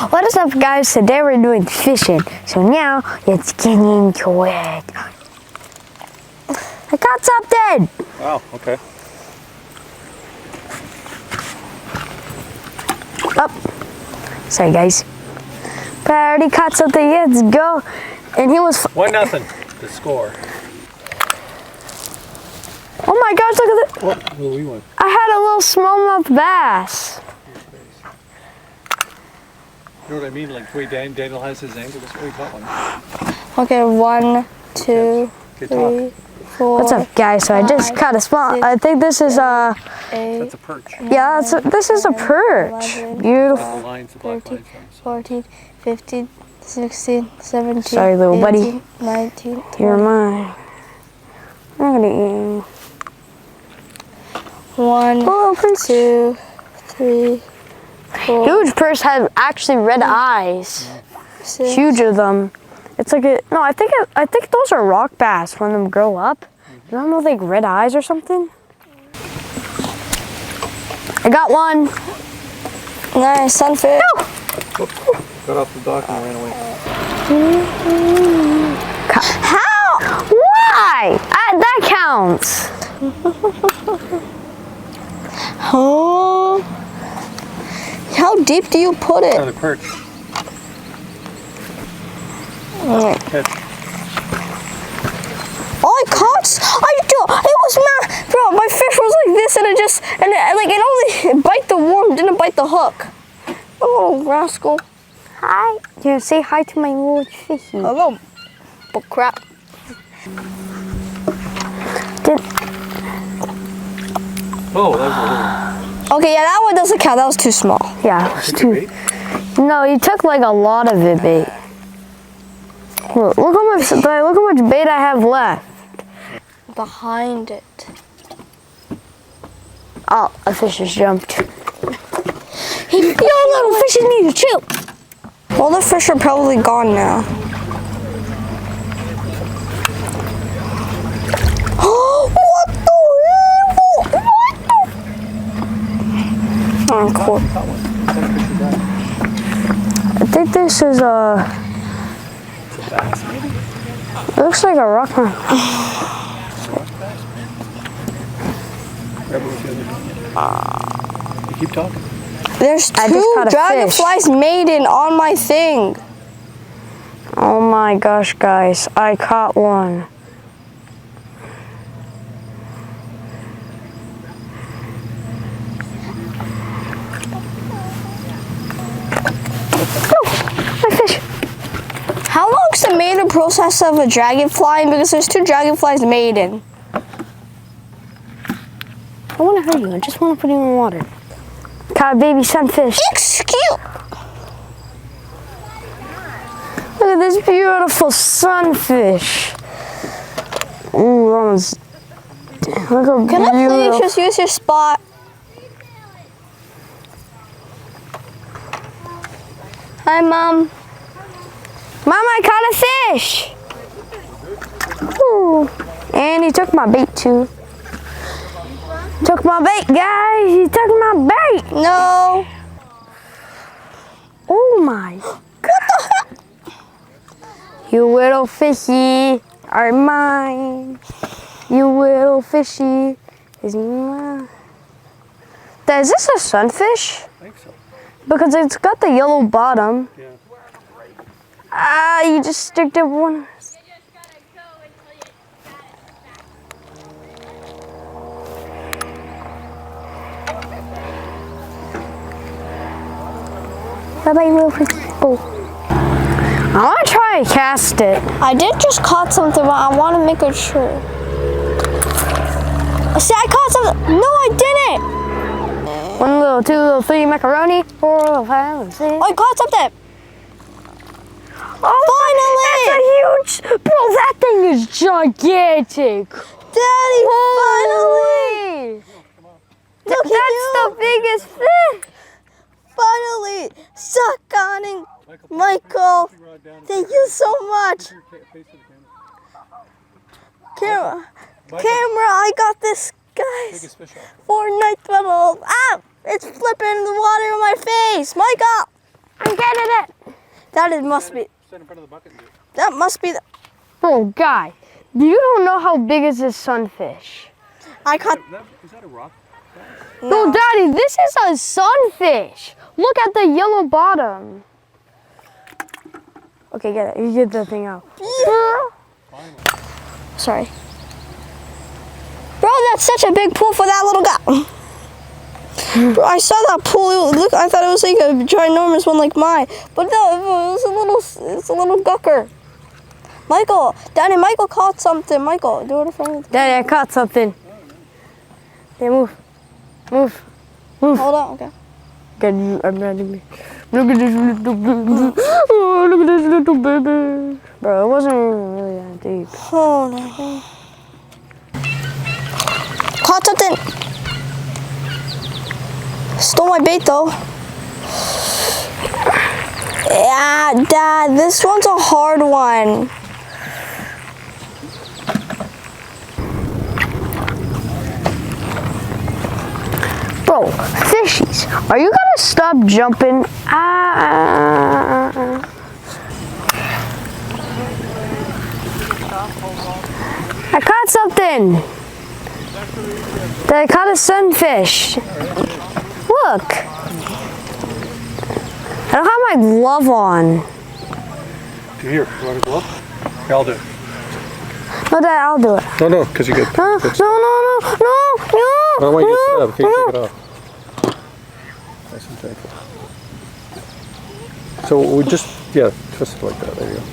What is up, guys? Today we're doing fishing. So now let's get into it. I caught something. Oh, okay. Oh, sorry guys. But I already caught something. Let's go. And he was 1-0. The score. Oh my gosh! Look at that. What? What we want? I had a little smallmouth bass. You know what I mean? Like the way Daniel has his angle. That's why he caught one. Okay, 1, 2, Good 3, 4. What's up, guys? So I just caught a small. I think this is a. 8, That's a perch. Yeah, this is a perch. 11, Beautiful. The lines, the black 13, lines. 14, 15, 16, 17, Sorry, little 18, buddy. 19, 20. You're mine. I'm gonna eat you. 1, Oh, perch. 2, 3, 4, Huge perch have actually red eyes. 6. Huge of them. It's like a no. I think those are rock bass when them grow up. You don't know, like red eyes or something. I got one. Nice, sunfish. No! Got off the dock and ran away. How? Why? That counts. Oh. How deep do you put it? Another perch. Catch. Oh, I caught. It was not, bro. My fish was like this, and it only bite the worm, didn't bite the hook. Oh, little rascal. Hi. You say hi to my little fishy. Hello. Oh crap. Oh, that was a little. Okay, yeah, that one doesn't count. That was too small. Yeah, it's Took too. your bait? No, you took like a lot of it bait. Look how much bait I have left. Behind it. Oh, a fish just jumped. Yo, little fishes need to chill. All the fish are probably gone now. What the hell? Oh, cool. I think this is a. It's a bass, maybe? It looks like a rock. Grab it with the other hand. You keep talking. There's I just two caught a dragonflies maiden on my thing. Oh my gosh, guys! I caught one. My fish. How long's the maiden process of a dragonfly? Because there's two dragonflies maiden. I want to hurt you. I just want to put you in the water. Caught a baby sunfish. Excuse. Look at this beautiful sunfish. Ooh, that one's. Look how Can I please beautiful. just use your spot? Hi, Mom. Mom, I caught a fish. Ooh. And he took my bait too. Took my bait, guys. He took my bait. No. Oh my. What the heck? You little fishy are mine. You little fishy is mine. Is this a sunfish? I think so. Because it's got the yellow bottom. Yeah. Ah, you just sticked it one. Bye-bye, little fishy. Oh. I want to try and cast it. I did just caught something, but I want to make it sure. See, I caught something. No, I didn't. 1 little, 2 little, 3 macaroni, 4 little, 5, 6. I caught something. Oh, that's a huge, bro, that thing is gigantic. Daddy, finally. Look at you. That's the biggest fish. Finally, suck on it, Michael. Thank you so much. Camera, I got this, guys. Biggest fish off. Fortnite tunnel. Ah, it's flipping the water in my face. Michael. I'm getting that. Must be. Stand in front of the bucket and do it. That must be the. Bro, guy, you don't know how big is this sunfish. I caught. Is that a rock? No, Daddy, this is a sunfish. Look at the yellow bottom. Okay, get it. You get the thing out. Sorry. Bro, that's such a big pool for that little guy. Bro, I saw that pool. Look, I thought it was like a ginormous one like mine, but no, it's a little gucker. Michael, Daddy, Michael caught something. Michael, do it in front of. Daddy, I caught something. Yeah, move. Move. Hold on, okay. Good, I'm ready. Look at this little baby. Oh, look at this little baby. Bro, it wasn't even really that deep. Oh no. Caught something. Stole my bait though. Yeah, Dad, this one's a hard one. Bro, fishies, are you gonna stop jumping? I caught something. I caught a sunfish. Look. I don't have my glove on. Here, you want a glove? Yeah, I'll do it. No, Dad, I'll do it. No, because you get. No. I don't want you to snap. Can you take it off? Nice and gentle. So we just, twist it like that. There you go.